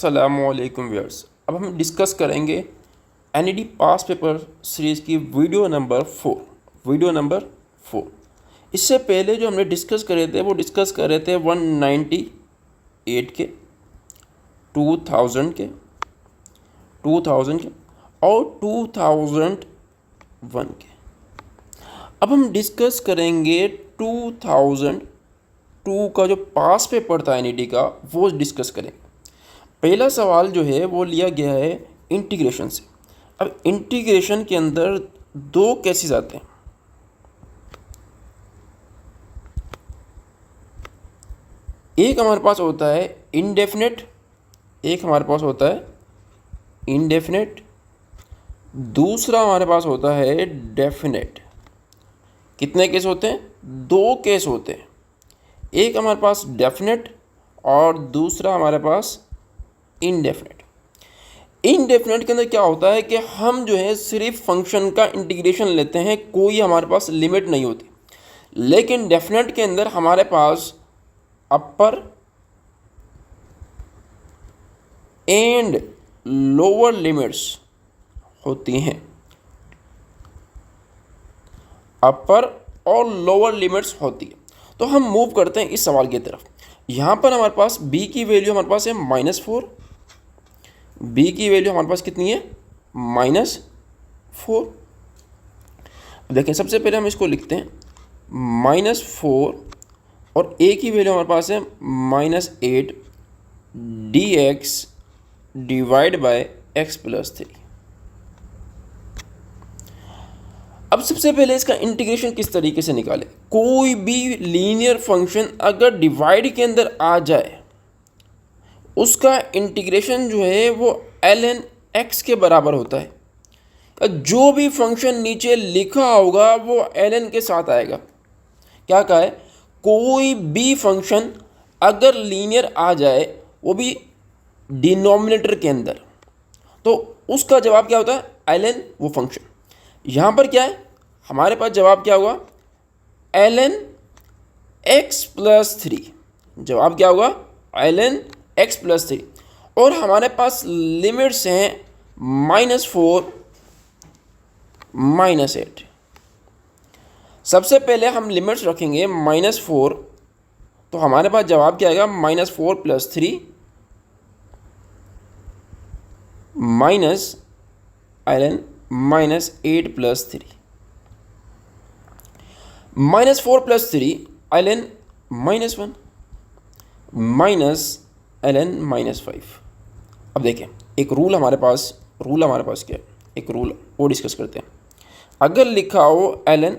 अस्सलामुअलैकुम व्यूअर्स। अब हम डिस्कस करेंगे एनईडी पास पेपर सीरीज़ की वीडियो नंबर 4। इससे पहले जो हमने डिस्कस करे थे वो डिस्कस कर रहे थे 198 के, 2000 के, 2000 के और 2001 के। अब हम डिस्कस करेंगे 2002 का जो पास पेपर था एनईडी का, वो डिस्कस करेंगे। पहला सवाल जो है वो लिया गया है इंटीग्रेशन से। अब इंटीग्रेशन के अंदर दो केसेस आते हैं। एक हमारे पास होता है इनडेफिनेट, एक हमारे पास होता है इनडेफिनेट, दूसरा हमारे पास होता है डेफिनेट। कितने केस होते हैं? दो केस होते हैं। एक हमारे पास डेफिनेट और दूसरा हमारे पास इनडेफिनेट। इनडेफिनेट के अंदर क्या होता है कि हम जो है सिर्फ फंक्शन का इंटीग्रेशन लेते हैं, कोई हमारे पास लिमिट नहीं होती। लेकिन डेफिनेट के अंदर हमारे पास अपर एंड लोअर लिमिट्स होती हैं। अपर और लोअर लिमिट्स होती है। तो हम मूव करते हैं इस सवाल की तरफ। यहाँ पर हमारे पास b की वैल्यू हमारे पास है -4। b की वैल्यू हमारे पास कितनी है? -4। देखें, सबसे पहले हम इसको लिखते हैं -4 और a की वैल्यू हमारे पास है -8 dx डिवाइड बाय x + 3। अब सबसे पहले इसका इंटीग्रेशन किस तरीके से निकालें। कोई भी लीनियर फंक्शन अगर डिवाइड के अंदर आ जाए, उसका इंटीग्रेशन जो है वो ln x के बराबर होता है। जो भी फंक्शन नीचे लिखा होगा वो ln के साथ आएगा। क्या कहा है? कोई भी फंक्शन अगर लीनियर आ जाए, वो भी डिनोमिनेटर के अंदर, तो उसका जवाब क्या होता है? ln वो फंक्शन। यहाँ पर क्या है? हमारे पास जवाब क्या होगा? ln x + 3। जवाब क्या होगा? ln x + 3। और हमारे पास लिमिट्स हैं -4 -8। सबसे पहले हम लिमिट्स रखेंगे -4, तो हमारे पास जवाब क्या आएगा? -4 + 3 ln -8 + 3 -4 + 3 ln -1 ln -5। अब देखें, एक रूल हमारे पास क्या है? एक रूल वो डिस्कस करते हैं। अगर लिखा हो ln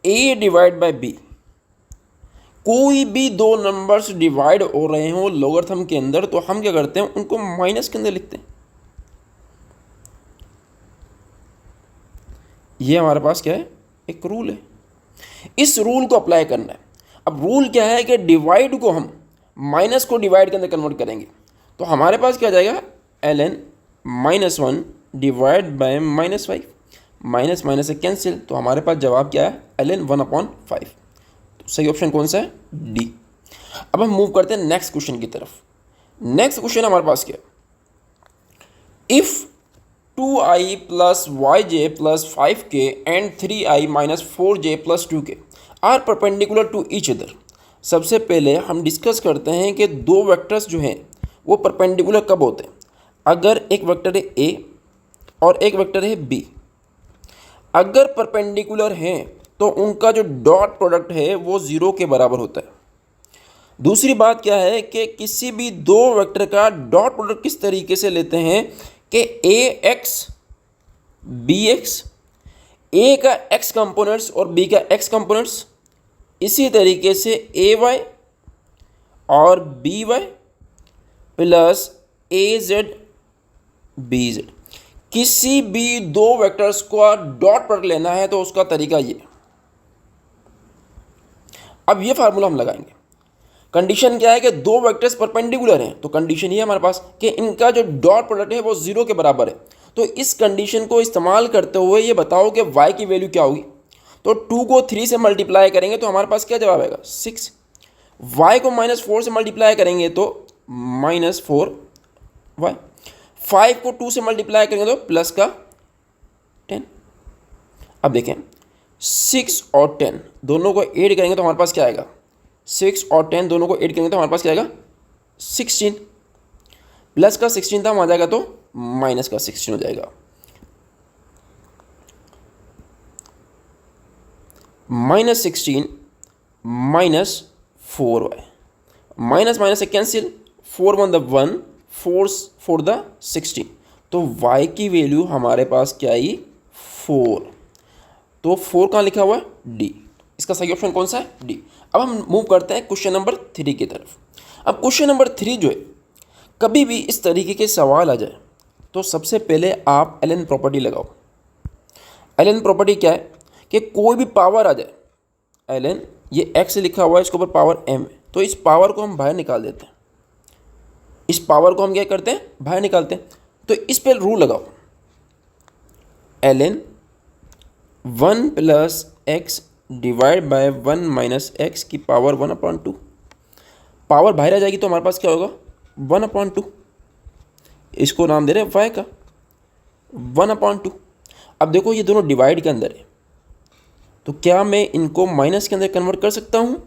a divide by b, कोई भी दो नंबर्स डिवाइड हो रहे हों लॉगरिथम के अंदर, तो हम क्या करते हैं? उनको माइनस के अंदर लिखते हैं। ये हमारे पास क्या है? एक रूल है। इस रूल को अप्लाई करना है। अब रूल क्या है कि डिवाइड को हम माइनस को डिवाइड के अंदर कन्वर्ट करेंगे, तो हमारे पास क्या जाएगा? ln -1 divide by -5। Minus minus से कैंसिल, तो हमारे पास जवाब क्या है? ln 1/5। तो सही ऑप्शन कौन सा है? डी। अब हम मूव करते हैं नेक्स्ट क्वेश्चन की तरफ। नेक्स्ट क्वेश्चन हमारे पास क्या है? If 2i + yj + 5k and 3i - 4j + 2k are perpendicular to each other. सबसे पहले हम डिस्कस करते हैं कि दो वेक्टर्स जो हैं वो परपेंडिकुलर कब होते हैं। अगर एक वेक्टर है a और एक वेक्टर है b, अगर परपेंडिकुलर हैं तो उनका जो डॉट प्रोडक्ट है वो 0 के बराबर होता है। दूसरी बात क्या है कि किसी भी दो वेक्टर का डॉट प्रोडक्ट किस तरीके से लेते हैं कि ax bx, a का x कंपोनेंट्स और b का x कंपोनेंट्स, इसी तरीके से ay और by प्लस az bz। किसी भी दो वेक्टर्स का डॉट प्रोडक्ट लेना है तो उसका तरीका ये। अब ये फार्मूला हम लगाएंगे। कंडीशन क्या है कि दो वेक्टर्स परपेंडिकुलर हैं, तो कंडीशन ये है हमारे पास कि इनका जो डॉट प्रोडक्ट है वो 0 के बराबर है। तो इस कंडीशन को इस्तेमाल करते हुए ये बताओ कि y की वैल्यू क्या होगी। तो 2 को 3 से मल्टीप्लाई करेंगे तो हमारे पास क्या जवाब आएगा? 6। y को -4 से मल्टीप्लाई करेंगे तो -4 वाई। 5 को 2 से मल्टीप्लाई करेंगे तो प्लस का 10। अब देखें 6 और 10 दोनों को ऐड करेंगे तो हमारे पास क्या आएगा, 6 और 10 दोनों को ऐड करेंगे तो हमारे पास क्या आएगा 16। प्लस का 16 था, वहाँ जाएगा तो माइनस का 16 हो जाएगा। -16 माइनस 4y, माइनस माइनस से कैंसिल, 4 1 द 1, 4 4 द 16, तो y की वैल्यू हमारे पास क्या आई 4। तो 4 कहाँ लिखा हुआ है, डी। इसका सही ऑप्शन कौन सा है, डी। अब हम मूव करते हैं क्वेश्चन नंबर 3 की तरफ। अब क्वेश्चन नंबर 3 जो है, कभी भी इस तरीके के सवाल आ जाए तो सबसे पहले आप एलन प्रॉपर्टी लगाओ। एलन प्रॉपर्टी क्या है कि कोई भी पावर आ जाए, एलन ये x लिखा हुआ है, इसके ऊपर पावर m है, तो इस पावर को हम बाहर निकाल देते हैं। इस पावर को हम क्या करते हैं, बाहर निकालते हैं। तो इस पर रूल लगाओ, L N 1 plus x divide by 1 minus x की पावर 1/2। पावर बाहर आ जाएगी तो हमारे पास क्या होगा 1/2। इसको नाम दे रहे हैं y का 1/2। अब देखो ये दोनों डिवाइड के अंदर है, तो क्या मैं इनको माइनस के अंदर कन्वर्ट कर सकता हूँ,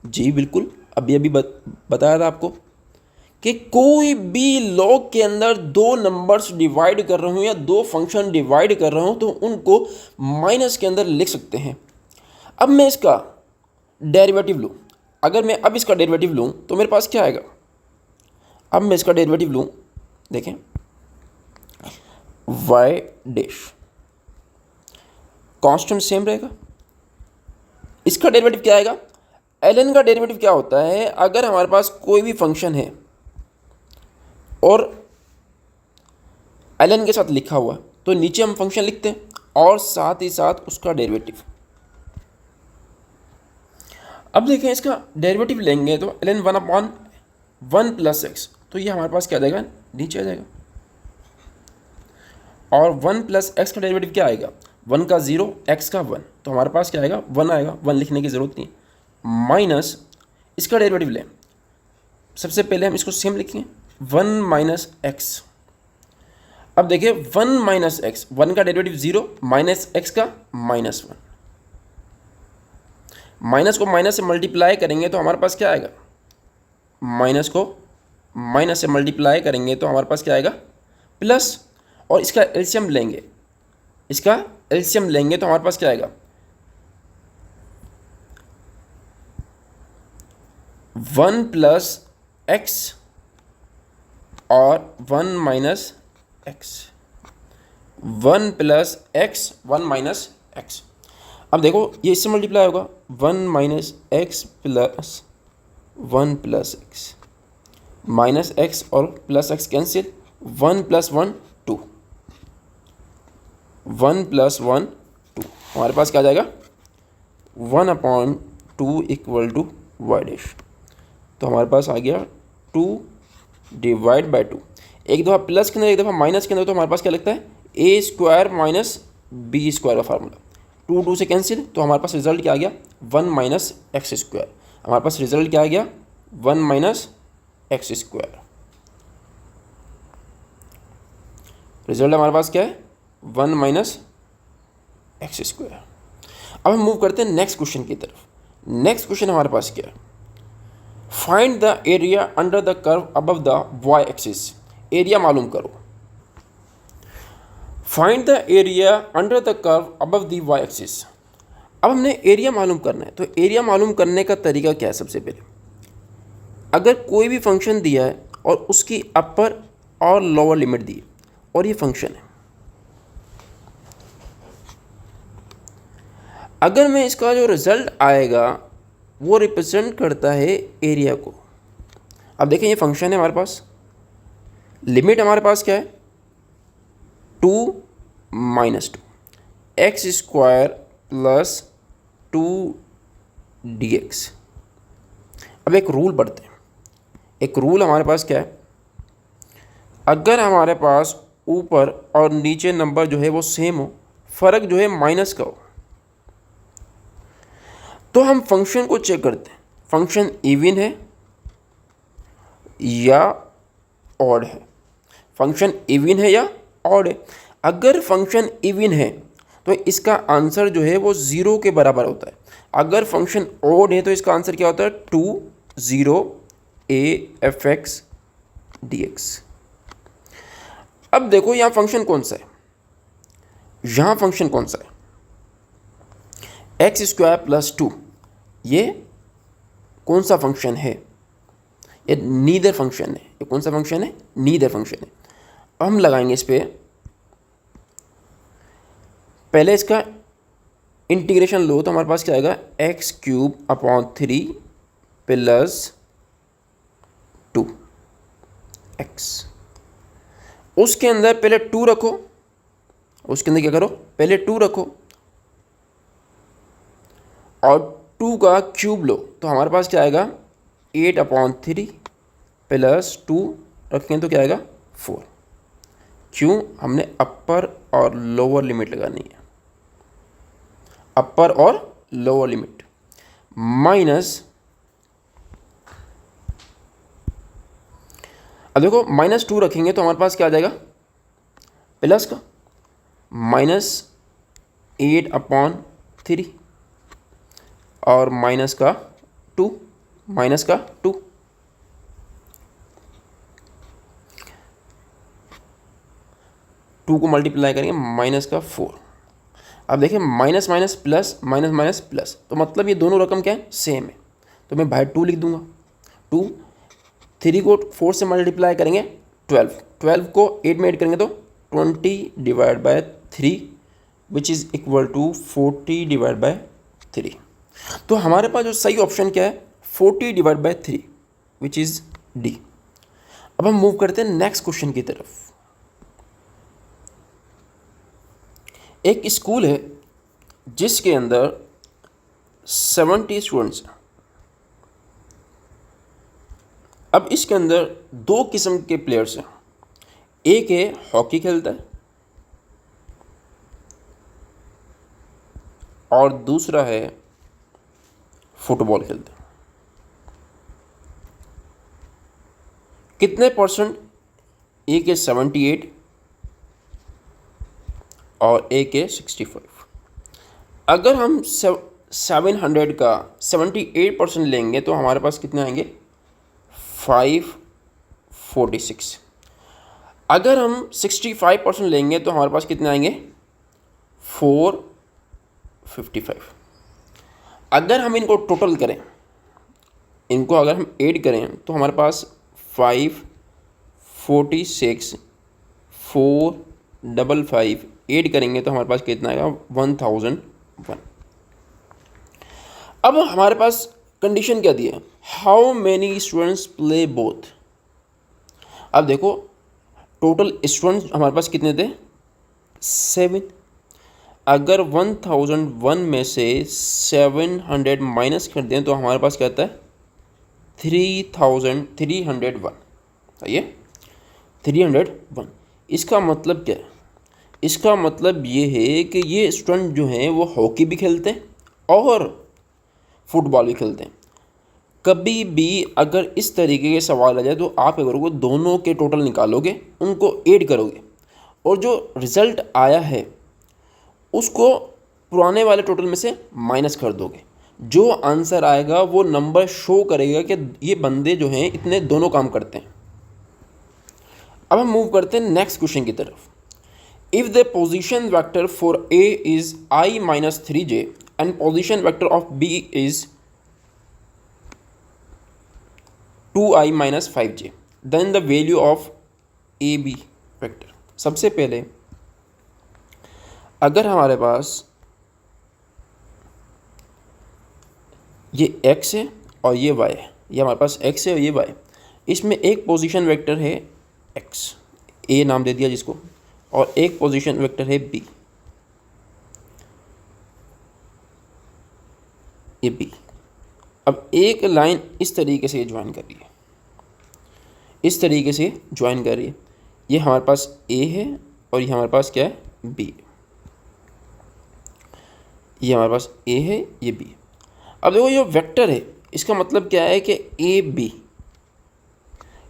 जी बिल्कुल। अभी बताया था आपको कि कोई भी लॉग के अंदर दो नंबर्स डिवाइड कर रहा हूँ या दो फंक्शन डिवाइड कर रहा हूँ तो उनको माइनस के अंदर लिख सकते हैं। अब मैं इसका डेरिवेटिव लूँ, अगर मैं अब इसका डेरिवेटिव लूँ तो मेरे पास क्या आएगा, अब मैं इसका डेरिवेटिव लूँ, देखें y डैश कांस्टेंट सेम रहेगा। इसका डेरिवेटिव क्या आएगा, ln का डेरिवेटिव क्या होता है, अगर हमारे पास कोई भी फंक्शन है और ln के साथ लिखा हुआ तो नीचे हम फंक्शन लिखते हैं और साथ ही साथ उसका डेरिवेटिव। अब देखें इसका डेरिवेटिव लेंगे तो ln 1/1 प्लस एक्स, तो ये हमारे पास क्या आ जाएगा, नीचे आ जाएगा। और 1 प्लस एक्स का डेरिवेटिव क्या आएगा, 1 का 0 x का 1, तो हमारे पास क्या आएगा 1 आएगा, 1 लिखने की ज़रूरत नहीं, माइनस इसका डेरिवेटिव लें। सबसे पहले हम इसको सेम लिखेंगे 1 माइनस एक्स। अब देखिए 1 माइनस एक्स, 1 का डेरिवेटिव 0 माइनस एक्स का -1। माइनस को माइनस से मल्टीप्लाई करेंगे तो हमारे पास क्या आएगा, माइनस को माइनस से मल्टीप्लाई करेंगे तो हमारे पास क्या आएगा प्लस, और इसका एलसीएम लेंगे, इसका एलसीएम लेंगे तो हमारे पास क्या आएगा 1 प्लस एक्स और 1 minus X, 1 plus X 1 minus X. अब देखो ये इससे मल्टीप्लाई होगा 1 minus X plus 1 plus X, minus X और plus X cancel, 1 plus 1 2, 1 plus 1 2, हमारे पास क्या आ जाएगा 1/2 इक्वल टू वाई डैश। तो हमारे पास आ गया 2 डिवाइड बाई 2। एक दफ़ा प्लस के अंदर एक दफ़ा माइनस के अंदर तो हमारे पास क्या लगता है a square minus B square का फार्मूला, 2 2 से कैंसिल, तो हमारे पास रिजल्ट क्या आ गया 1 माइनस एक्स स्क्वायर। हमारे पास रिजल्ट क्या आ गया 1 माइनस एक्स स्क्वायर। रिजल्ट हमारे पास क्या है 1 माइनस एक्स स्क्वायर। अब हम मूव करते हैं नेक्स्ट क्वेश्चन की तरफ। नेक्स्ट क्वेश्चन हमारे पास क्या है, find the area under the curve above the Y axis. Area मालूम करो, find the area under the curve above the Y axis. अब हमने एरिया मालूम करना है, तो एरिया मालूम करने का तरीका क्या है, सबसे पहले अगर कोई भी फंक्शन दिया है और उसकी अपर और लोअर लिमिट दी है और ये फंक्शन है, अगर मैं इसका जो रिजल्ट आएगा वो रिप्रेजेंट करता है एरिया को। अब देखें ये फंक्शन है हमारे पास, लिमिट हमारे पास क्या है 2 minus 2 x square plus 2 dx। अब एक रूल पढ़ते हैं, एक रूल हमारे पास क्या है, अगर हमारे पास ऊपर और नीचे नंबर जो है वो सेम हो, फ़र्क जो है माइनस का हो, तो हम फंक्शन को चेक करते हैं फंक्शन इवन है या ऑड है। फंक्शन इवन है या ऑड है। अगर फंक्शन इवन है तो इसका आंसर जो है वो 0 के बराबर होता है। अगर फंक्शन ऑड है तो इसका आंसर क्या होता है, 2 0 a f x dx। अब देखो यहाँ फंक्शन कौन सा है, यहाँ फंक्शन कौन सा है, एक्स स्क्वायर प्लस 2, ये कौन सा फंक्शन है, ये नीदर फंक्शन है। ये कौन सा फंक्शन है, नीदर फंक्शन है। अब हम लगाएंगे इस पे, पहले इसका इंटीग्रेशन लो तो हमारे पास क्या आएगा, x cube upon 3 plus 2 x. उसके अंदर पहले 2 रखो, उसके अंदर क्या करो, पहले 2 रखो और 2 का क्यूब लो तो हमारे पास क्या आएगा, 8/3 प्लस 2 रखेंगे तो क्या आएगा 4। क्यों, हमने अपर और लोअर लिमिट लगानी है, अपर और लोअर लिमिट। माइनस, अब देखो -2 रखेंगे तो हमारे पास क्या आ जाएगा, प्लस का -8/3 और माइनस का 2, माइनस का 2। को मल्टीप्लाई करेंगे माइनस का 4। अब देखिए minus minus plus, minus minus plus, तो मतलब ये दोनों रकम क्या है, सेम है। तो मैं बाहर 2 लिख दूंगा। 2, 3 को 4 से मल्टीप्लाई करेंगे 12, 12 को 8 में ऐड करेंगे तो 20/3 विच इज़ इक्वल टू 40/3। तो हमारे पास जो सही ऑप्शन क्या है, 40/3 विच इज़ डी। अब हम मूव करते हैं नेक्स्ट क्वेश्चन की तरफ। एक स्कूल है जिसके अंदर 70 स्टूडेंट्स हैं। अब इसके अंदर 2 किस्म के प्लेयर्स हैं, एक है हॉकी खेलता है और दूसरा है फुटबॉल खेलता है। कितने परसेंट, एक है 78 और एक है 65। अगर हम 700 का 78% लेंगे तो हमारे पास कितने आएंगे, 546। अगर हम 65% लेंगे तो हमारे पास कितने आएंगे, 455। अगर हम इनको टोटल करें, इनको अगर हम ऐड करें तो हमारे पास 546 455 ऐड करेंगे तो हमारे पास कितना आएगा, 1001। अब हमारे पास कंडीशन क्या दी है, how many students play both. अब देखो टोटल स्टूडेंट्स हमारे पास कितने थे, 7। अगर 1001 में से 700 माइनस कर दें तो हमारे पास क्या आता है, 3301। ये 301। इसका मतलब क्या है, इसका मतलब ये है कि ये स्टूडेंट जो हैं वो हॉकी भी खेलते हैं और फुटबॉल भी खेलते हैं। कभी भी अगर इस तरीके के सवाल आ जाए तो आप क्या करोगे, दोनों के टोटल निकालोगे, उनको ऐड करोगे और जो रिज़ल्ट आया है उसको पुराने वाले टोटल में से माइनस कर दोगे। जो आंसर आएगा वो नंबर शो करेगा कि ये बंदे जो हैं इतने दोनों काम करते हैं। अब हम मूव करते हैं नेक्स्ट क्वेश्चन की तरफ। If the position vector for A is i - 3j and position vector of b is 2i - 5j, then the value of A B vector. सबसे पहले अगर हमारे पास ये x है और ये y है, ये हमारे पास x है और ये y, इसमें एक पोजीशन वेक्टर है x, a नाम दे दिया जिसको, और एक पोजीशन वेक्टर है b, ये b। अब एक लाइन इस तरीके से ज्वाइन कर रही है, इस तरीके से ज्वाइन कर रही है। ये हमारे पास a है और ये हमारे पास क्या है, b। ये हमारे पास a है, ये b। अब देखो ये वेक्टर है, इसका मतलब क्या है कि ए बी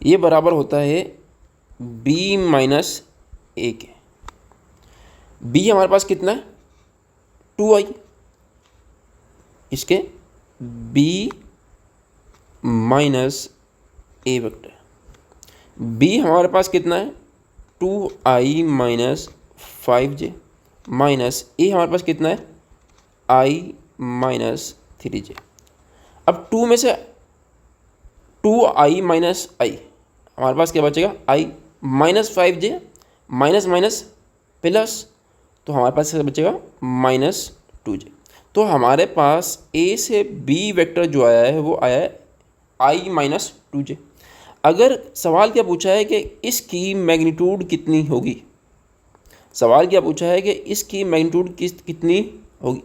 ये बराबर होता है बी माइनस ए के। बी हमारे पास कितना है, 2i, इसके बी माइनस ए वेक्टर। बी हमारे पास कितना है, 2i माइनस 5j माइनस ए हमारे पास कितना है, i माइनस 3j। अब 2 में से 2i माइनस आई, हमारे पास क्या बचेगा, i minus 5j minus minus plus, तो हमारे पास क्या बचेगा, माइनस 2j। तो हमारे पास a से b वेक्टर जो आया है वो आया है i माइनस 2j। अगर सवाल क्या पूछा है कि इसकी मैग्नीट्यूड कितनी होगी, सवाल क्या पूछा है कि इसकी मैग्नीट्यूड कितनी होगी,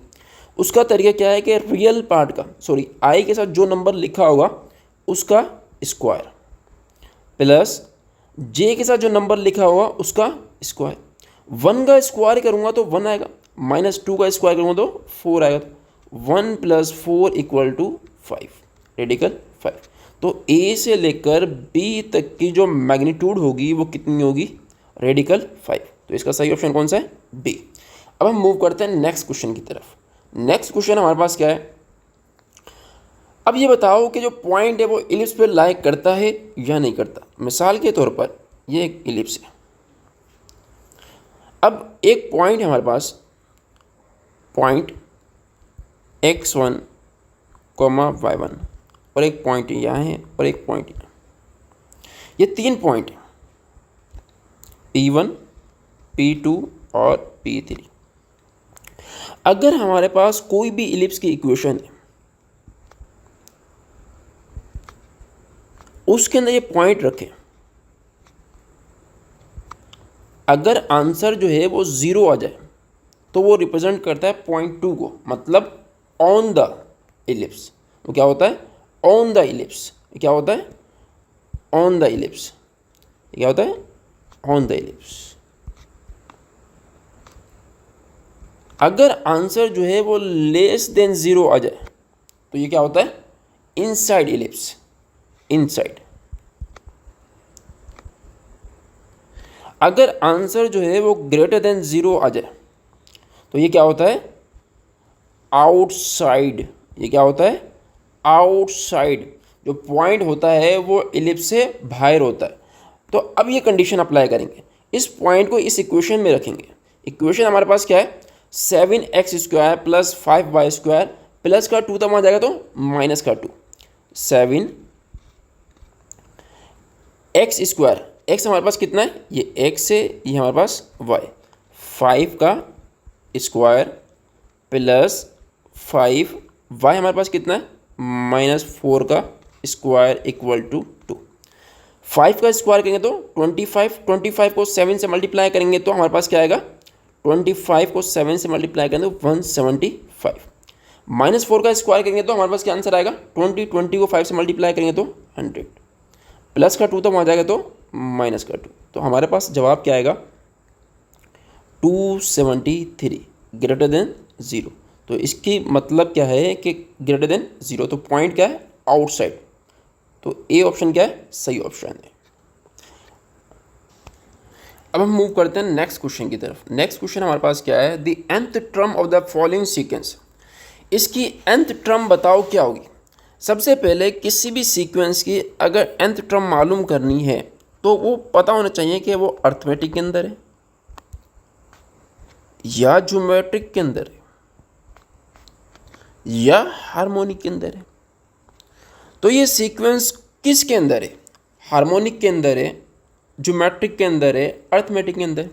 उसका तरीका क्या है कि रियल पार्ट का, सॉरी i के साथ जो नंबर लिखा होगा उसका स्क्वायर प्लस j के साथ जो नंबर लिखा होगा उसका स्क्वायर। 1 का स्क्वायर करूँगा तो 1 आएगा, माइनस 2 का स्क्वायर करूँगा तो 4 आएगा, तो 1 प्लस 4 इक्वल टू 5, रेडिकल 5। तो a से लेकर b तक की जो मैग्नीट्यूड होगी वो कितनी होगी, रेडिकल 5। तो इसका सही ऑप्शन कौन सा है, b। अब हम मूव करते हैं नेक्स्ट क्वेश्चन की तरफ। नेक्स्ट क्वेश्चन हमारे पास क्या है, अब ये बताओ कि जो पॉइंट है वो इलिप्स पे लाई करता है या नहीं करता। मिसाल के तौर पर ये एक इलिप्स है, अब एक पॉइंट है हमारे पास, पॉइंट x1, y1 और एक पॉइंट यहाँ है और एक पॉइंट यहाँ, ये 3 पॉइंट हैं, P1, P2 और P3। अगर हमारे पास कोई भी इलिप्स की इक्वेशन है, उसके अंदर ये पॉइंट रखें, अगर आंसर जो है वो 0 आ जाए तो वो रिप्रेजेंट करता है पॉइंट 2 को, मतलब ऑन द इलिप्स। वो क्या होता है, ऑन द इलिप्स। क्या होता है, ऑन द इलिप्स। क्या होता है, ऑन द इलिप्स। अगर आंसर जो है वो लेस देन 0 आ जाए तो ये क्या होता है, इनसाइड इलिप्स, इनसाइड। अगर आंसर जो है वो ग्रेटर देन 0 आ जाए तो ये क्या होता है, आउटसाइड। ये क्या होता है, आउटसाइड। जो पॉइंट होता है वो इलिप्स से बाहर होता है। तो अब ये कंडीशन अप्लाई करेंगे, इस पॉइंट को इस इक्वेशन में रखेंगे। इक्वेशन हमारे पास क्या है, 7x² प्लस 5y² प्लस का 2 तक आ जाएगा तो माइनस का 2, 7x², x हमारे पास कितना है, ये x है, ये हमारे पास y, 5 का स्क्वायर प्लस 5y हमारे पास कितना है, माइनस 4 का स्क्वायर इक्वल टू 2। 5 का स्क्वायर करेंगे तो 25, 25 को 7 से मल्टीप्लाई करेंगे तो हमारे पास क्या आएगा, 25 को 7 से मल्टीप्लाई करेंगे तो 175। माइनस 4 का स्क्वायर करेंगे तो हमारे पास क्या आंसर आएगा, 20 को 5 से मल्टीप्लाई करेंगे तो 100, प्लस का 2 तो वहाँ जाएगा तो माइनस का 2। तो हमारे पास जवाब क्या आएगा, 273 ग्रेटर देन 0। तो इसकी मतलब क्या है कि ग्रेटर देन 0, तो पॉइंट क्या है, आउटसाइड। तो ए ऑप्शन क्या है, सही ऑप्शन है। अब हम मूव करते हैं नेक्स्ट क्वेश्चन की तरफ। नेक्स्ट क्वेश्चन हमारे पास क्या है, the nth term of the following sequence. इसकी nth टर्म बताओ क्या होगी। सबसे पहले किसी भी सीक्वेंस की अगर nth टर्म मालूम करनी है तो वो पता होना चाहिए कि वो अर्थमेटिक के अंदर है या ज्योमेट्रिक के अंदर है या हार्मोनिक के अंदर है। तो ये सीक्वेंस किसके अंदर है, हार्मोनिक के अंदर है, ज्योमेट्रिक के अंदर है, अर्थमेटिक के अंदर।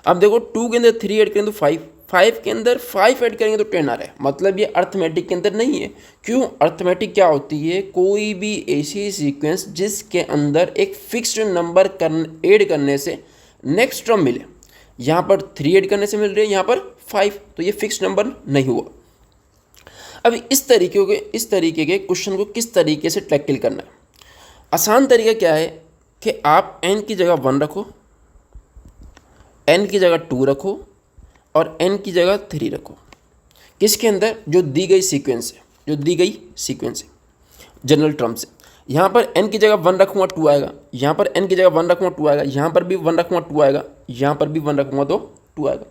अब देखो 2 के अंदर 3 ऐड करेंगे तो 5, 5 के अंदर 5 ऐड करेंगे तो 10 आ रहा है, मतलब ये अर्थमेटिक के अंदर नहीं है। क्यों, अर्थमेटिक क्या होती है, कोई भी ऐसी सीक्वेंस जिसके अंदर एक फिक्स्ड नंबर ऐड करने से नेक्स्ट टर्म मिले। यहाँ पर 3 ऐड करने से मिल रही है, यहाँ पर 5, तो ये फिक्स्ड नंबर नहीं हुआ। अब इस तरीके के क्वेश्चन को किस तरीके से टैकल करना है। आसान तरीका क्या है कि आप n की जगह 1 रखो, n की जगह 2 रखो और n की जगह 3 रखो। किसके अंदर, जो दी गई सीक्वेंस है, जो दी गई सीक्वेंस है जनरल टर्म से। यहाँ पर n की जगह 1 रखूँगा 2 आएगा, यहाँ पर n की जगह 1 रखूँगा 2 आएगा, यहाँ पर भी 1 रखूँगा 2 आएगा, यहाँ पर भी 1 रखूँगा तो 2 आएगा।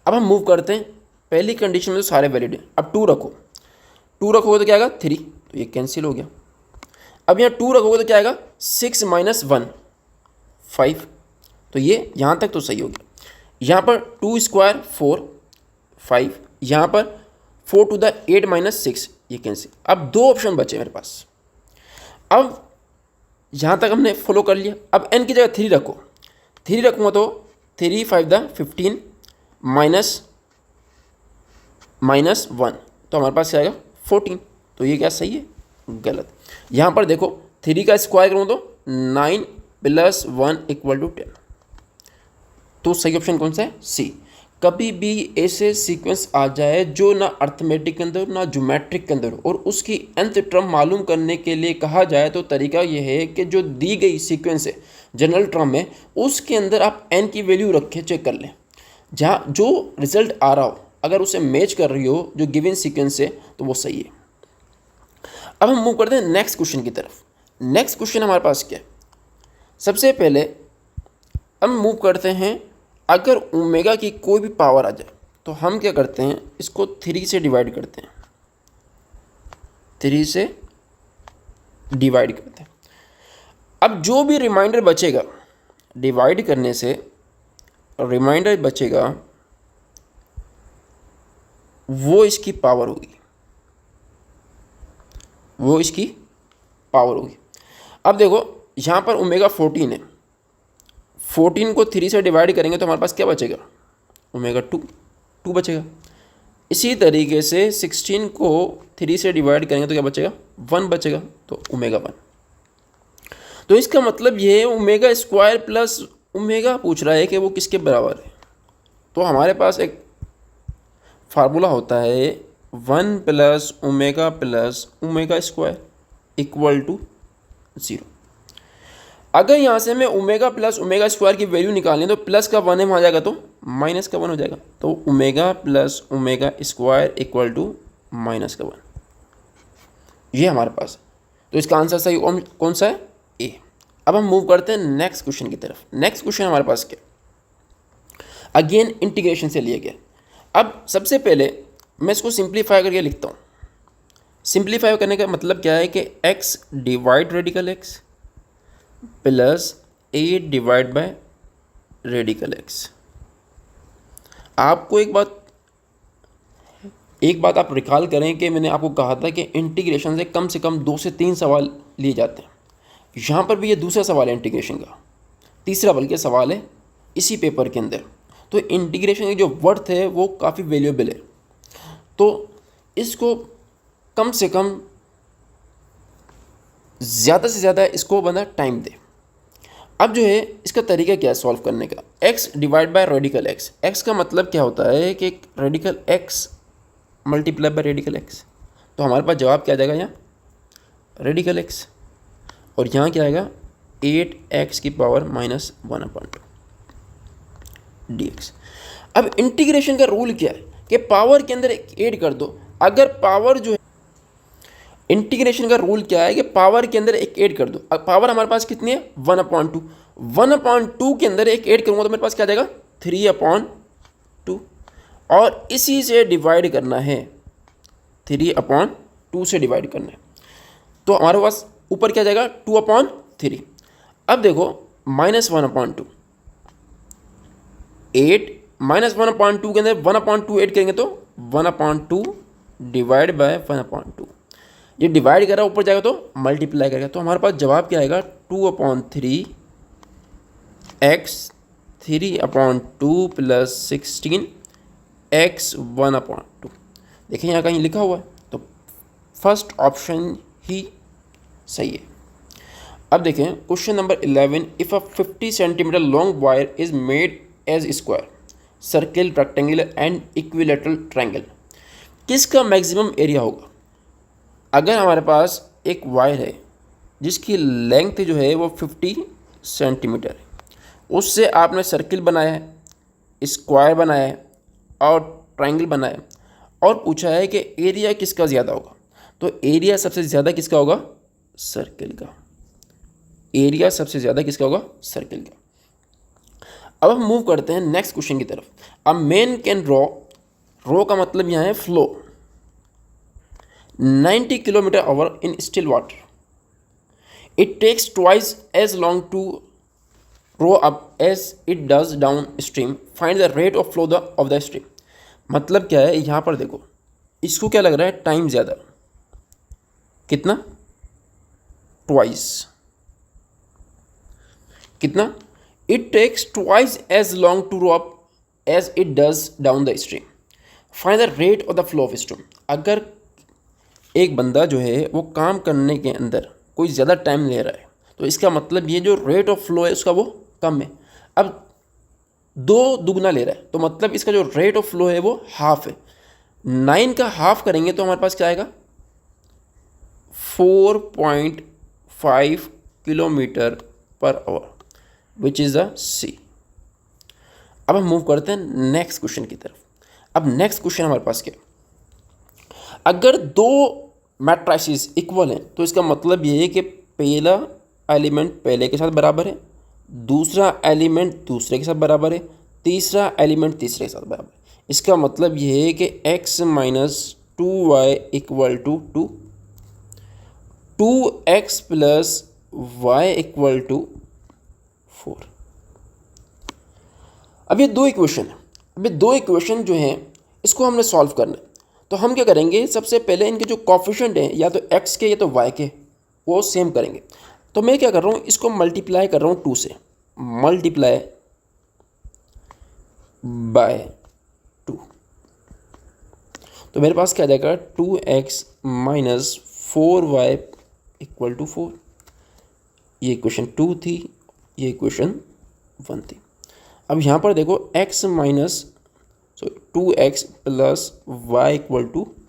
अब हम मूव करते हैं, पहली कंडीशन में तो सारे वैलिड हैं। अब 2 रखो, 2 रखोगे तो क्या आएगा 3, तो ये कैंसिल हो गया। अब यहाँ 2 रखोगे तो क्या आएगा 6 - 1 5, तो ये यहाँ तक तो सही हो गया। यहाँ पर 2 स्क्वायर 4 5, यहाँ पर 4 to the 8 - 6, ये कैंसिल। अब 2 ऑप्शन बचे मेरे पास। अब यहाँ तक हमने फॉलो कर लिया। अब n की जगह 3 रखो, 3 रखूँगा तो 3 5 × 15 -1, तो हमारे पास क्या आएगा 14, तो ये क्या सही है, गलत। यहाँ पर देखो 3 का स्क्वायर करूँ तो 9 + 1 = 10, तो सही ऑप्शन कौन सा है, सी। कभी भी ऐसे सीक्वेंस आ जाए जो ना अर्थमेटिक के अंदर ना ज्योमेट्रिक के अंदर और उसकी nth टर्म मालूम करने के लिए कहा जाए तो तरीका यह है कि जो दी गई सीक्वेंस है जनरल टर्म में उसके अंदर आप n की वैल्यू रख के चेक कर लें, जहाँ जो रिजल्ट आ रहा हो अगर उसे मैच कर रही हो जो गिवन सीक्वेंस है तो वो सही है। अब हम मूव करते हैं नेक्स्ट क्वेश्चन की तरफ। नेक्स्ट क्वेश्चन हमारे पास क्या है, सबसे पहले हम मूव करते हैं, अगर ओमेगा की कोई भी पावर आ जाए तो हम क्या करते हैं, इसको 3 से डिवाइड करते हैं, 3 से डिवाइड करते हैं। अब जो भी रिमाइंडर बचेगा डिवाइड करने से, रिमाइंडर बचेगा वो इसकी पावर होगी, वो इसकी पावर होगी। अब देखो यहाँ पर ओमेगा 14 है, 14 को 3 से डिवाइड करेंगे तो हमारे पास क्या बचेगा, ओमेगा 2 बचेगा। इसी तरीके से 16 को 3 से डिवाइड करेंगे तो क्या बचेगा, 1 बचेगा, तो ओमेगा 1। तो इसका मतलब ये है ओमेगा स्क्वायर प्लस ओमेगा पूछ रहा है कि वो किसके बराबर है। तो हमारे पास एक फार्मूला होता है 1 + ओमेगा स्क्वायर = 0। अगर यहाँ से हमें ओमेगा प्लस ओमेगा स्क्वायर की वैल्यू निकालनी तो प्लस का 1 है वहाँ जाएगा तो माइनस का 1 हो जाएगा, तो ओमेगा प्लस ओमेगा स्क्वायर = -1, ये हमारे पास। तो इसका आंसर सही कौन सा है, ए। अब हम मूव करते हैं नेक्स्ट क्वेश्चन की तरफ। नेक्स्ट क्वेश्चन हमारे पास क्या, अगेन इंटीग्रेशन से लिया गया। अब सबसे पहले मैं इसको सिंप्लीफाई करके लिखता हूँ। सिंप्लीफाई करने का मतलब क्या है कि x divide radical x plus a divide by radical x। आपको एक बात आप रिकॉल करें कि मैंने आपको कहा था कि इंटीग्रेशन से कम 2 से 3 सवाल लिए जाते हैं। यहाँ पर भी ये दूसरा सवाल है इंटीग्रेशन का, तीसरा बल्कि सवाल है इसी पेपर के अंदर। तो इंटीग्रेशन की जो वर्थ है वो काफ़ी वैल्यूएबल है, तो इसको कम से कम ज़्यादा से ज़्यादा इसको बंदा टाइम दे। अब जो है इसका तरीका क्या है सॉल्व करने का, x divide by radical x। x का मतलब क्या होता है कि radical x multiply by radical x, तो हमारे पास जवाब क्या आ जाएगा यहाँ रेडिकल x, और यहाँ क्या आएगा 8x की पावर -1/2 dx। अब इंटीग्रेशन का रूल क्या है कि पावर के अंदर एक ऐड कर दो। अगर पावर जो है इंटीग्रेशन का रूल क्या है कि पावर के अंदर एक ऐड कर दो। अब पावर हमारे पास कितनी है 1/2, 1/2 के अंदर एक ऐड करूँगा तो मेरे पास क्या आ जाएगा 3/2, और इसी से डिवाइड करना है, 3/2 से डिवाइड करना है, तो हमारे पास ऊपर क्या जाएगा 2/3। अब देखो -1/2, 8 -1/2 के अंदर 1/2 ऐड करेंगे तो 1/2 डिवाइड बाय 1/2, ये डिवाइड करा ऊपर जाएगा तो मल्टीप्लाई करेगा, तो हमारे पास जवाब क्या आएगा 2/3 x 3/2 प्लस 16 x 1/2। देखिए यहाँ कहीं लिखा हुआ है, तो फर्स्ट ऑप्शन ही सही है। अब देखें question number 11, if a 50 centimetre long wire is made as square circle rectangle and equilateral triangle, किसका मैक्सिमम एरिया होगा। अगर हमारे पास एक वायर है जिसकी लेंथ जो है वो 50 सेंटीमीटर है, उससे आपने सर्किल बनाया है, स्क्वायर बनाया है और ट्रायंगल बनाया है, और पूछा है कि एरिया किसका ज़्यादा होगा, तो एरिया सबसे ज़्यादा किसका होगा सर्किल का। एरिया सबसे ज़्यादा किसका होगा? सर्किल का। अब हम मूव करते हैं नेक्स्ट क्वेश्चन की तरफ। अ मैन कैन रो का मतलब यहाँ है flow 90 km/h in still water. It takes twice as long to row up as it does down stream. Find the rate of flow of the stream. मतलब क्या है, यहाँ पर देखो, इसको क्या लग रहा है, टाइम ज़्यादा। कितना? ट्वाइस। कितना? It takes twice as long to row up as it does down the stream. Find the rate of the flow of stream. अगर एक बंदा जो है वो काम करने के अंदर कोई ज़्यादा टाइम ले रहा है तो इसका मतलब ये जो रेट ऑफ फ्लो है उसका वो कम है। अब 2 दुगना ले रहा है तो मतलब इसका जो रेट ऑफ फ्लो है वो हाफ है। 9 का हाफ करेंगे तो हमारे पास क्या आएगा? 4.5 km/h विच इज़ द सी। अब हम मूव करते हैं नेक्स्ट क्वेश्चन की तरफ। अब नेक्स्ट क्वेश्चन हमारे पास क्या है? अगर 2 मैट्रिसेस इक्वल हैं तो इसका मतलब ये है कि पहला एलिमेंट पहले के साथ बराबर है, दूसरा एलिमेंट दूसरे के साथ बराबर है, तीसरा एलिमेंट तीसरे के साथ बराबर है। इसका मतलब ये है कि x - 2y = 2, 2x + y = 4। अब ये 2 इक्वेशन है। अब ये 2 इक्वेशन जो हैं इसको हमने सॉल्व करना है। तो हम क्या करेंगे, सबसे पहले इनके जो कोफिशिएंट हैं या तो x के या तो y के वो सेम करेंगे। तो मैं क्या कर रहा हूँ, इसको मल्टीप्लाई कर रहा हूँ 2 से, मल्टीप्लाई बाय 2। तो मेरे पास क्या आ जाएगा? 2x - 4y = 4। ये इक्वेशन 2 थी, ये इक्वेशन 1 थी। अब यहाँ पर देखो 2x + y =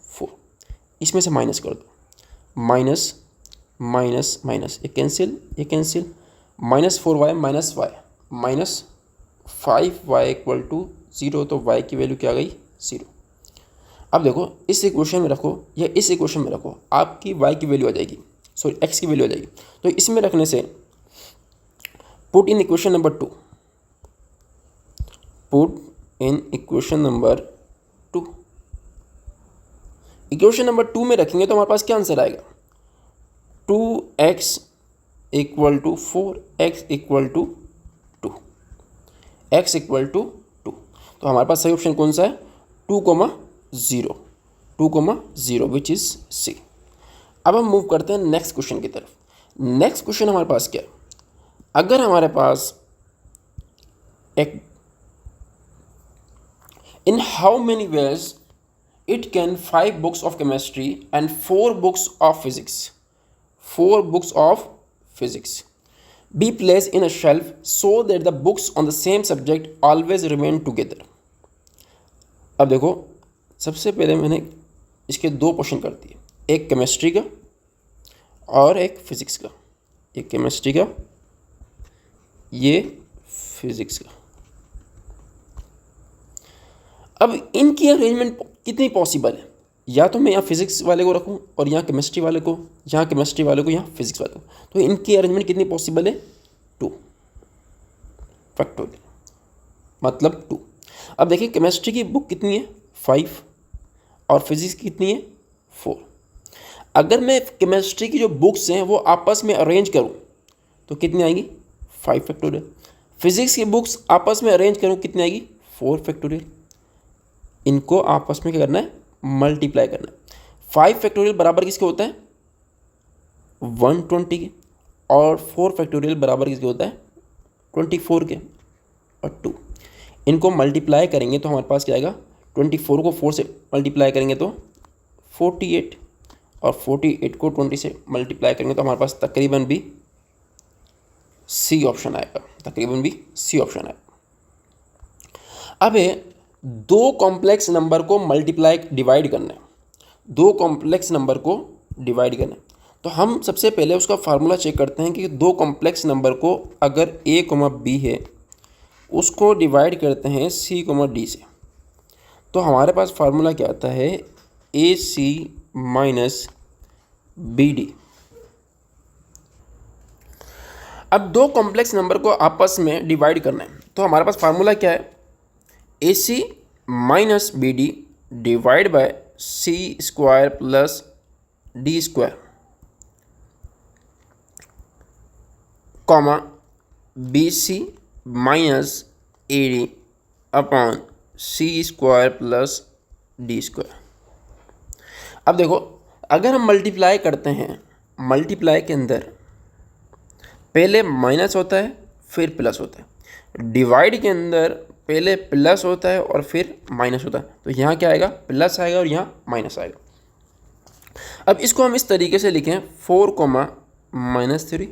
4, इसमें से माइनस कर दो, माइनस माइनस माइनस, ये कैंसिल, ये कैंसिल, -4y - y -5y = 0। तो y की वैल्यू क्या आ गई? 0। अब देखो इस इक्वेशन में रखो या इस इक्वेशन में रखो, आपकी y की वैल्यू आ जाएगी, सॉरी x की वैल्यू आ जाएगी। तो इसमें रखने से put in equation number 2, put in equation number 2। Equation number 2 में रखेंगे तो हमारे पास क्या आंसर आएगा? 2x = 4, x = 2, x = 2। तो हमारे पास सही ऑप्शन कौन सा है? 2,0, 2,0 विच इज़ सी। अब हम मूव करते हैं नेक्स्ट क्वेश्चन की तरफ। नेक्स्ट क्वेश्चन हमारे पास क्या है? अगर हमारे पास एक In how many ways it can 5 books of chemistry and 4 books of physics, 4 books of physics be placed in a shelf so that the books on the same subject always remain together? अब देखो, सबसे पहले मैंने इसके 2 question कर दिए, एक chemistry का और एक फिजिक्स का। एक केमिस्ट्री का, ये फिजिक्स का। अब इनकी अरेंजमेंट कितनी पॉसिबल है? या तो मैं यहाँ फिजिक्स वाले को रखूँ और यहाँ केमिस्ट्री वाले को, यहाँ केमिस्ट्री वाले को, यहाँ फिजिक्स वाले को। तो इनकी अरेंजमेंट कितनी पॉसिबल है? 2 फैक्टोरियल, मतलब 2। अब देखिए केमिस्ट्री की बुक कितनी है? 5, और फिजिक्स की कितनी है? 4। अगर मैं केमिस्ट्री की जो बुक्स हैं वो आपस में अरेंज करूँ तो कितनी आएंगी? 5 फैक्टोरियल। फिजिक्स की बुक्स आपस में अरेंज करूँ कितनी आएगी? 4 फैक्टोरियल। इनको आपस में क्या करना है? मल्टीप्लाई करना है। 5 फैक्टोरियल बराबर किसके होता है? 120 के। और 4 फैक्टोरियल बराबर किसके होता है? 24 के और 2। इनको मल्टीप्लाई करेंगे तो हमारे पास क्या आएगा? 24 को 4 से मल्टीप्लाई करेंगे तो 48, और 48 को 20 से मल्टीप्लाई करेंगे तो हमारे पास तकरीबन भी सी ऑप्शन आएगा, तकरीबन भी सी ऑप्शन आएगा। अब 2 कॉम्प्लेक्स नंबर को मल्टीप्लाई डिवाइड करना है, 2 कॉम्प्लेक्स नंबर को डिवाइड करना है। तो हम सबसे पहले उसका फार्मूला चेक करते हैं कि 2 कॉम्प्लेक्स नंबर को अगर a, b है उसको डिवाइड करते हैं c, d से। तो हमारे पास फार्मूला क्या आता है? AC - BD अब दो कॉम्प्लेक्स नंबर को आपस में डिवाइड करना है, तो हमारे पास फार्मूला क्या है, A C minus B D divide by C square plus D square comma B C minus A D upon C square plus D square. अब देखो, अगर हम मल्टीप्लाई करते हैं, मल्टीप्लाई के अंदर पहले माइनस होता है फिर प्लस होता है, डिवाइड के अंदर पहले प्लस होता है और फिर माइनस होता है, तो यहाँ क्या आएगा, प्लस आएगा और यहाँ माइनस आएगा। अब इसको हम इस तरीके से लिखें 4 कोमा माइनस 3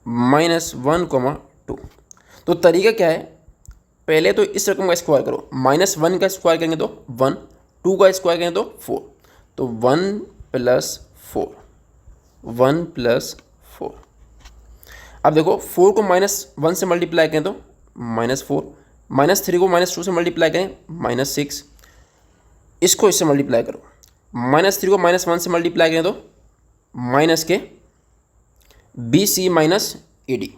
माइनस 1 कोमा 2। तो तरीका क्या है, पहले तो इस रकम का स्क्वायर करो, -1 का स्क्वायर करेंगे तो 1, 2 का स्क्वायर करेंगे तो 4, तो 1 प्लस 4, 1 प्लस 4। अब देखो 4 को -1 से मल्टीप्लाई करें तो -4, -3 को -2 से मल्टीप्लाई करें -6, इसको इससे मल्टीप्लाई करो, -3 को -1 से मल्टीप्लाई करें तो माइनस के B C minus A D,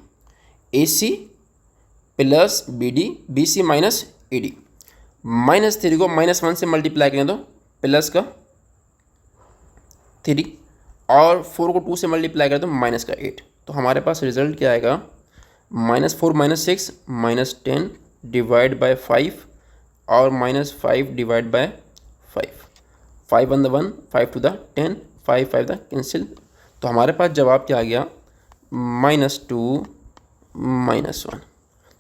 A C plus B D, B C minus A D, -3 को -1 से मल्टीप्लाई करें तो प्लस का 3 और 4 को 2 से मल्टीप्लाई करें तो माइनस का 8। तो हमारे पास रिजल्ट क्या आएगा, -4 -6 -10 डिवाइड बाय 5 और -5 डिवाइड बाय 5, 5 1 1, 5 2 10, 5 5 कैंसिल। तो हमारे पास जवाब क्या आ गया, -2 -1।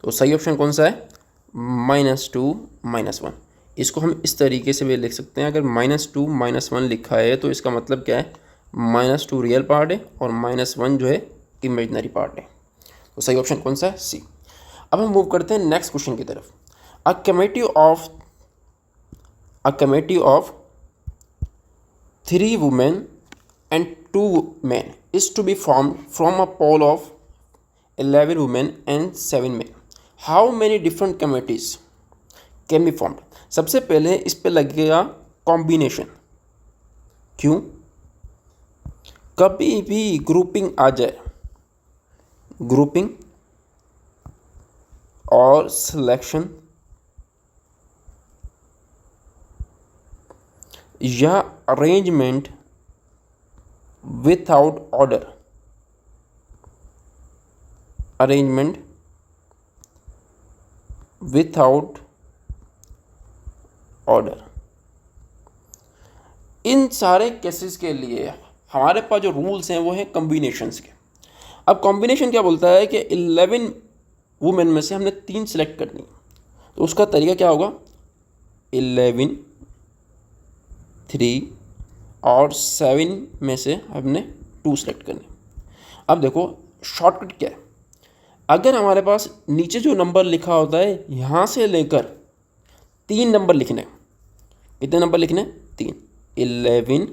तो सही ऑप्शन कौन सा है, -2 -1। इसको हम इस तरीके से भी लिख सकते हैं, अगर -2 -1 लिखा है तो इसका मतलब क्या है, -2 रियल पार्ट है और -1 जो है इमेजिनरी पार्ट है। तो सही ऑप्शन कौन सा है, सी। अब हम मूव करते हैं नेक्स्ट क्वेश्चन की तरफ। A committee of 3 women and 2 men is to be formed from a pool of 11 women and 7 men. How many different committees can be formed? सबसे पहले इस पे लगेगा कॉम्बिनेशन। क्यों, कभी भी ग्रुपिंग आ जाए, ग्रुपिंग और सिलेक्शन या arrangement without order, arrangement without order, इन सारे केसेस के लिए हमारे पास जो रूल्स हैं वो हैं कॉम्बिनेशंस के। अब कॉम्बिनेशन क्या बोलता है कि 11 वुमेन में से हमने 3 सेलेक्ट करनी है, तो उसका तरीका क्या होगा, 11 3 और 7 में से हमने 2 सेलेक्ट करने। अब देखो शॉर्टकट क्या है, अगर हमारे पास नीचे जो नंबर लिखा होता है यहाँ से लेकर 3 नंबर लिखने, कितने नंबर लिखने, 3, 11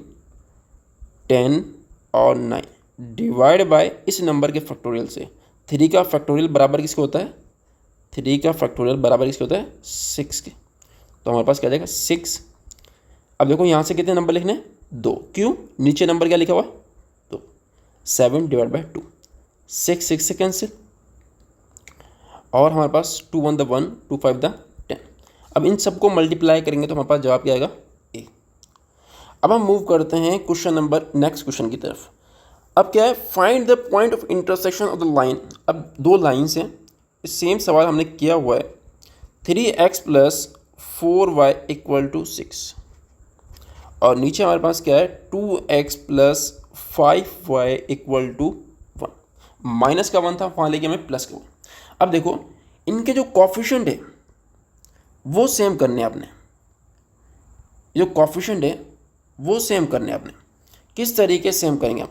10 और 9 डिवाइड बाय इस नंबर के फैक्टोरियल से। 3 का फैक्टोरियल बराबर किसके होता है, 3 का फैक्टोरियल बराबर किसके होता है, 6 के। तो हमारे पास क्या जाएगा 6। अब देखो यहाँ से कितने नंबर लिखने, 2, क्यों, नीचे नंबर क्या लिखा हुआ है, तो 7 डिवाइड बाई 2, 6 से कैंसिल और हमारे पास 2 1 द 1, 2 5 द 10। अब इन सबको मल्टीप्लाई करेंगे तो हमारे पास जवाब क्या आएगा, ए। अब हम मूव करते हैं क्वेश्चन नंबर नेक्स्ट क्वेश्चन की तरफ। अब क्या है, find the point of intersection of the line. अब 2 लाइन्स हैं, सेम सवाल हमने किया हुआ है, 3x + 4y = 6 और नीचे हमारे पास क्या है, 2x + 5y = 1। माइनस का 1 था, वहाँ लेके हमें प्लस का 1। अब देखो इनके जो कॉफिशिएंट है वो सेम करने हैं आपने, जो कॉफिशिएंट है वो सेम करने हैं आपने। किस तरीके से सेम करेंगे हम,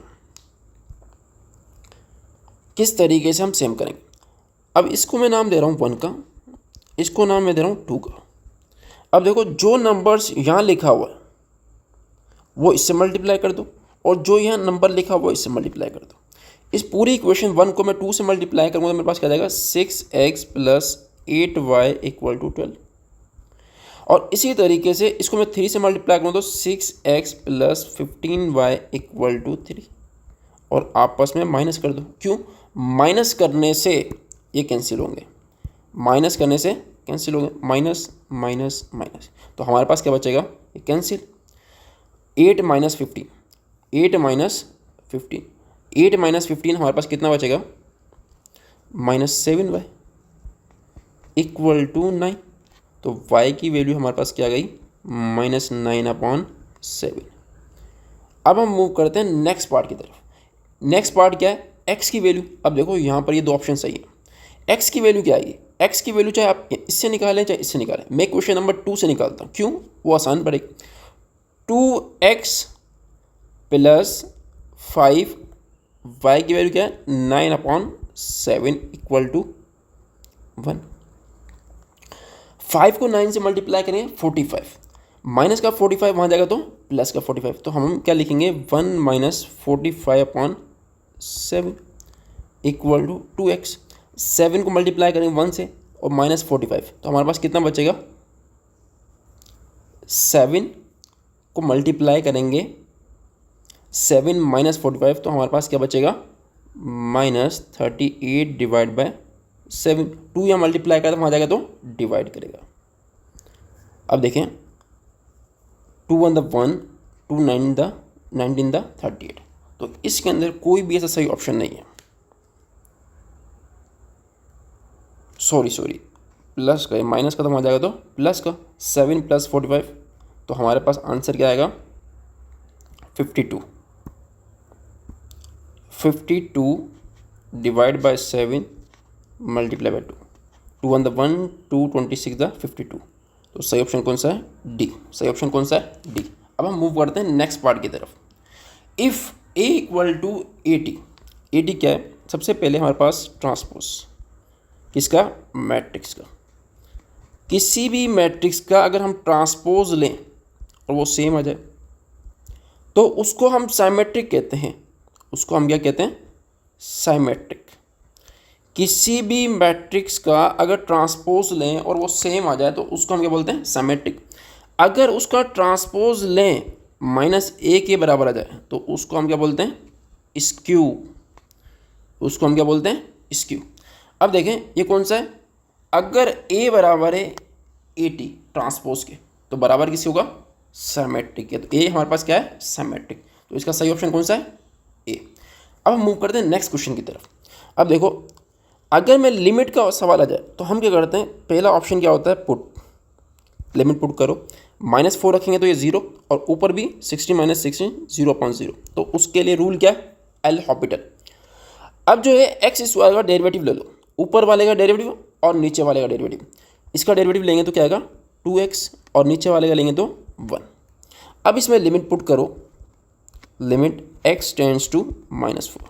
किस तरीके से हम सेम करेंगे। अब इसको मैं नाम दे रहा हूँ 1 का, इसको नाम मैं दे रहा हूँ 2 का। अब देखो जो नंबर्स यहाँ लिखा हुआ है वो इससे मल्टीप्लाई कर दो और जो यहाँ नंबर लिखा हुआ है इससे मल्टीप्लाई कर दो। इस पूरी इक्वेशन 1 को मैं 2 से मल्टीप्लाई करूँगा तो मेरे पास क्या जाएगा, 6x + 8y = 12। और इसी तरीके से इसको मैं 3 से मल्टीप्लाई करूँ तो 6x + 15y = 3 और आपस में माइनस कर दो। क्यों? माइनस करने से ये कैंसिल होंगे, माइनस करने से कैंसिल होंगे, माइनस माइनस माइनस, तो हमारे पास क्या बचेगा? ये कैंसिल। 8 माइनस 15, 8 माइनस 15, 8 माइनस 15 हमारे पास कितना बचेगा? -7y equal to 9। तो y की वैल्यू हमारे पास क्या आ गई? -9/7। अब हम मूव करते हैं नेक्स्ट पार्ट की तरफ। नेक्स्ट पार्ट क्या है? x की वैल्यू। अब देखो यहाँ पर ये दो ऑप्शन सही है। x की वैल्यू क्या आएगी? x की वैल्यू चाहे आप इससे निकालें चाहे इससे निकालें, मैं क्वेश्चन नंबर 2 से निकालता हूँ। क्यों? वो आसान पड़ेगी। 2x + 5, y की वैल्यू क्या है? 9/7 इक्वल टू 1। 5 को 9 से मल्टीप्लाई करेंगे 45, माइनस का 45 वहाँ जाएगा तो प्लस का 45, तो हम क्या लिखेंगे? 1 - 45/7 इक्वल टू 2x। 7 को मल्टीप्लाई करेंगे 1 से और -45, तो हमारे पास कितना बचेगा? 7 को मल्टीप्लाई करेंगे 7 - 45, तो हमारे पास क्या बचेगा? -38/7। 2 यहाँ मल्टीप्लाई करें तो वहाँ जाएगा तो डिवाइड करेगा। अब देखें, 2 1 द 1, 2 9 द 19 द 38, तो इसके अंदर कोई भी ऐसा सही ऑप्शन नहीं है। सॉरी प्लस का, माइनस का तो वहाँ जाएगा तो प्लस का। 7 + 45, तो हमारे पास आंसर क्या आएगा? 52। 52 divide by 7 multiply by 2, 2 1 the 1, 2 26 the 52, तो सही ऑप्शन कौन सा है? डी। सही ऑप्शन कौन सा है? डी। अब हम मूव करते हैं नेक्स्ट पार्ट की तरफ। इफ़ a इक्वल टू 80, 80 क्या है? सबसे पहले हमारे पास ट्रांसपोज किसका? मैट्रिक्स का। किसी भी मैट्रिक्स का अगर हम ट्रांसपोज लें और वो सेम आ जाए तो उसको हम साइमेट्रिक कहते हैं। उसको हम क्या कहते हैं? साइमेट्रिक। किसी भी मैट्रिक्स का अगर ट्रांसपोज लें और वो सेम आ जाए तो उसको हम क्या बोलते हैं? साइमेट्रिक। अगर उसका ट्रांसपोज लें -a के बराबर आ जाए तो उसको हम क्या बोलते हैं? स्क्यू। उसको हम क्या बोलते हैं? स्क्यू। अब देखें ये कौन सा है? अगर a बराबर है 80 ट्रांसपोज के तो बराबर किसी होगा? साइमेट्रिक के। तो a हमारे पास क्या है? साइमेट्रिक। तो इसका सही ऑप्शन कौन सा है? a। अब हम मूव करते हैं नेक्स्ट क्वेश्चन की तरफ। अब देखो, अगर मैं लिमिट का सवाल आ जाए तो हम क्या करते हैं? पहला ऑप्शन क्या होता है? पुट। लिमिट पुट करो, -4 रखेंगे तो ये 0 और ऊपर भी 60 - 16 0/0, तो उसके लिए रूल क्या है? L Hôpital. अब जो है x² का डेरिवेटिव ले लो, ऊपर वाले का डेरिवेटिव और नीचे वाले का डेरिवेटिव। इसका डेरिवेटिव लेंगे तो क्या आएगा? 2x और नीचे वाले का लेंगे तो 1। अब इसमें लिमिट पुट करो, लिमिट x टेंड्स टू -4।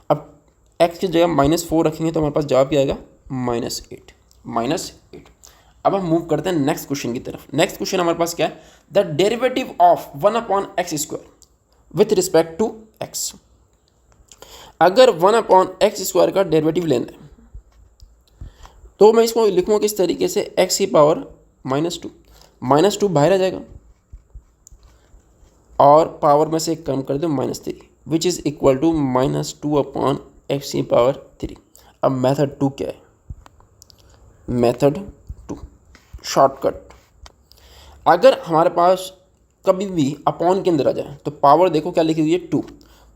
अब x की जगह -4 रखेंगे तो हमारे पास जवाब क्या आएगा? -8। अब हम मूव करते हैं नेक्स्ट क्वेश्चन की तरफ। नेक्स्ट क्वेश्चन हमारे पास क्या है? The derivative of 1/x² with respect to x। अगर 1/x² का डेरिवेटिव लेना है तो मैं इसको लिखूँगा किस तरीके से? x की पावर -2, -2 बाहर आ जाएगा और पावर में से कम कर दो -3, विच इज़ इक्वल टू -2/x की पावर 3। अब मेथड 2 क्या है? Method 2 shortcut. अगर हमारे पास कभी भी अपॉन के अंदर आ जाए तो पावर देखो क्या लिखी हुई है? 2,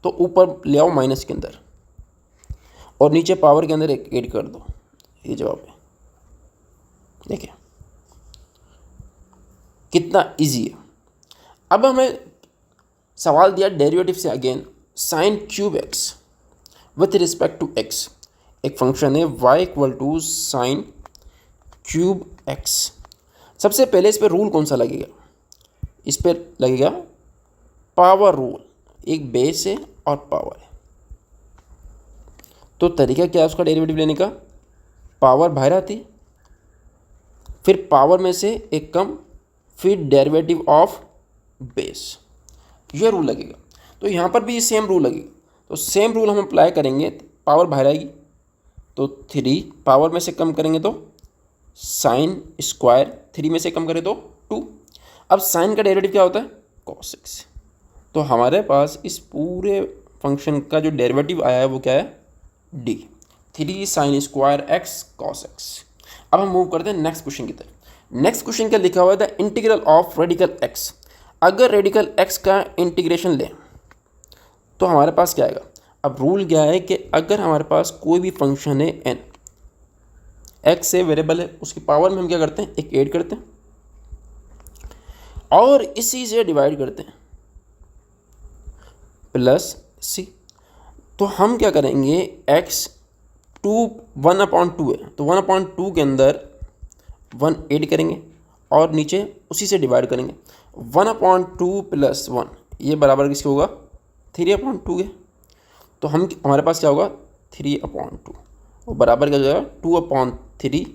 तो ऊपर ले आओ माइनस के अंदर और नीचे पावर के अंदर एक ऐड कर दो। ये जवाब है। देखिए कितना इजी है। अब हमें सवाल दिया डेरिवेटिव से, again sin³ with respect to x। एक फंक्शन है y = sin³ सबसे पहले इस पर रूल कौन सा लगेगा? इस पर लगेगा पावर रूल। एक बेस है और पावर है, तो तरीका क्या है उसका डेरिवेटिव लेने का? पावर बाहर आती, फिर पावर में से एक कम, फिर डेरिवेटिव ऑफ बेस, यह रूल लगेगा। तो यहाँ पर भी सेम रूल लगेगा, तो सेम रूल हम अप्लाई करेंगे। पावर बाहर आएगी तो 3, पावर में से कम करेंगे तो sin², 3 में से कम करें तो 2। अब साइन का डेरिवेटिव क्या होता है? cos x। तो हमारे पास इस पूरे फंक्शन का जो डेरिवेटिव आया है वो क्या है, D, 3 sin square x cos x. अब हम मूव करते हैं नेक्स्ट क्वेश्चन की तरफ। नेक्स्ट क्वेश्चन क्या लिखा हुआ है, the integral of radical x. अगर रेडिकल एक्स का इंटीग्रेशन लें तो हमारे पास क्या आएगा। अब रूल क्या है कि अगर हमारे पास कोई भी फंक्शन है एन, एक्स से वेरिएबल है, उसकी पावर में हम क्या करते हैं, एक ऐड करते हैं और इसी से डिवाइड करते हैं प्लस सी। तो हम क्या करेंगे, एक्स 1/2 है तो 1/2 के अंदर 1 ऐड करेंगे और नीचे उसी से डिवाइड करेंगे। 1/2 प्लस 1 ये बराबर किसके होगा, 3/2 के। तो हमारे पास क्या होगा, 3/2 वो बराबर क्या हो जाएगा, 2/3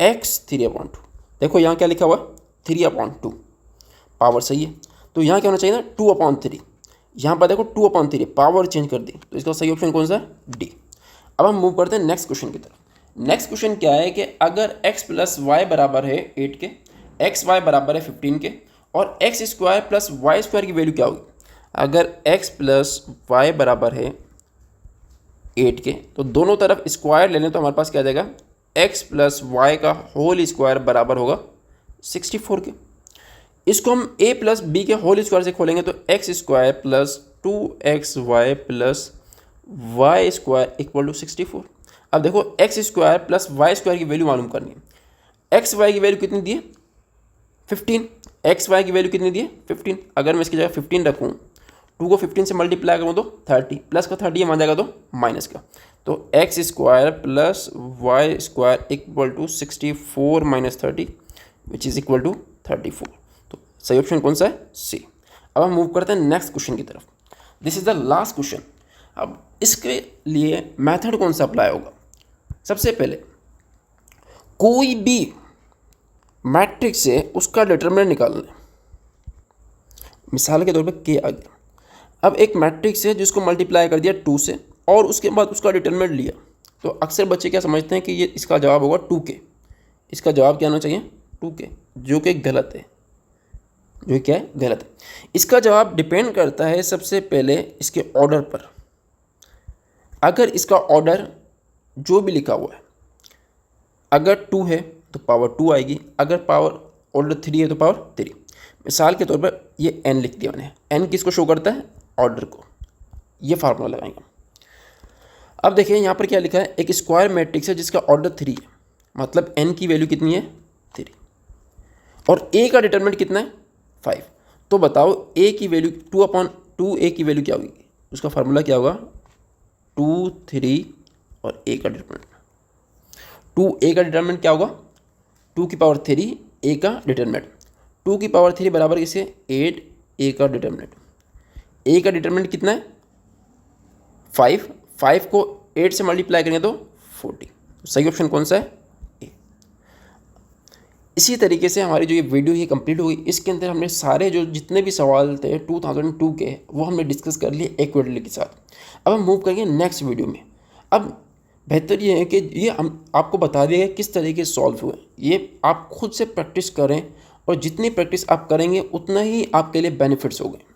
एक्स 3/2। देखो यहाँ क्या लिखा हुआ, 3/2 पावर सही है, तो यहाँ क्या होना चाहिए ना 2/3। यहाँ पर देखो 2/3 पावर चेंज कर दी, तो इसका सही ऑप्शन कौन सा है, डी। अब हम मूव करते हैं नेक्स्ट क्वेश्चन की तरफ। नेक्स्ट क्वेश्चन क्या है कि अगर x प्लस वाई बराबर है 8 के, एक्स वाई बराबर है 15 के, और X square plus Y square की वैल्यू क्या होगी। अगर x प्लस वाई बराबर है 8 के तो दोनों तरफ स्क्वायर ले लें तो हमारे पास क्या आ जाएगा, x प्लस वाई का होल स्क्वायर बराबर होगा 64 के। इसको हम a प्लस बी के होल स्क्वायर से खोलेंगे तो X square plus 2xy plus Y square equal to 64। अब देखो X square plus Y square की वैल्यू मालूम करनी है। एक्स वाई की वैल्यू कितनी दी है, 15। एक्स वाई की वैल्यू कितनी दी है, 15। अगर मैं इसकी जगह 15 रखूँ, 2 को 15 से मल्टीप्लाई करूँ तो 30, प्लस का 30 मान जाएगा तो माइनस का, तो X square plus Y square equal to 64 minus 30 which is equal to 34। तो सही ऑप्शन कौन सा है, सी। अब हम मूव करते हैं नेक्स्ट क्वेश्चन की तरफ। This is the last question. अब इसके लिए मेथड कौन सा अप्लाई होगा। सबसे पहले कोई भी मैट्रिक्स से उसका डिटरमिनेंट निकालना है। मिसाल के तौर पे के आ गया। अब एक मैट्रिक्स है जिसको मल्टीप्लाई कर दिया 2 से और उसके बाद उसका डिटरमिनेंट लिया, तो अक्सर बच्चे क्या समझते हैं कि ये इसका जवाब होगा 2k। इसका जवाब क्या होना चाहिए, 2k, जो कि गलत है, जो क्या है, गलत है। इसका जवाब डिपेंड करता है सबसे पहले इसके ऑर्डर पर। अगर इसका ऑर्डर जो भी लिखा हुआ है, अगर 2 है तो पावर 2 आएगी, अगर पावर ऑर्डर 3 है तो पावर 3। मिसाल के तौर पर ये n लिख दिया मैंने। n किसको शो करता है, ऑर्डर को। ये फार्मूला लगाएंगे। अब देखिए यहाँ पर क्या लिखा है, एक स्क्वायर मैट्रिक्स है जिसका ऑर्डर 3 है, मतलब n की वैल्यू कितनी है, 3, और a का डिटरमिनेंट कितना है, 5। तो बताओ a की वैल्यू 2/2 a की वैल्यू क्या होगी, उसका फार्मूला क्या होगा, 2, 3 और a का डिटरमिनेंट। 2a का डिटरमिनेंट क्या होगा, 2 की पावर 3 a का डिटरमिनेंट। 2 की पावर 3 बराबर किसे, 8 a का डिटरमिनेंट। a का डिटरमिनेंट कितना है, 5। 5 को 8 से मल्टीप्लाई करेंगे तो 40। सही ऑप्शन कौन सा है, ए। इसी तरीके से हमारी जो ये वीडियो ही कंप्लीट हो गई। इसके अंदर हमने सारे जो जितने भी सवाल थे 2002 के वो हमने डिस्कस कर लिए इक्वेटली के साथ। अब हम मूव करेंगे नेक्स्ट वीडियो में। अब बेहतर ये है कि ये हम आपको बता दिया है किस तरीके से सॉल्व हुए। ये आप खुद से प्रैक्टिस करें और जितनी प्रैक्टिस आप करेंगे उतना ही आपके लिए बेनिफिट्स होंगे।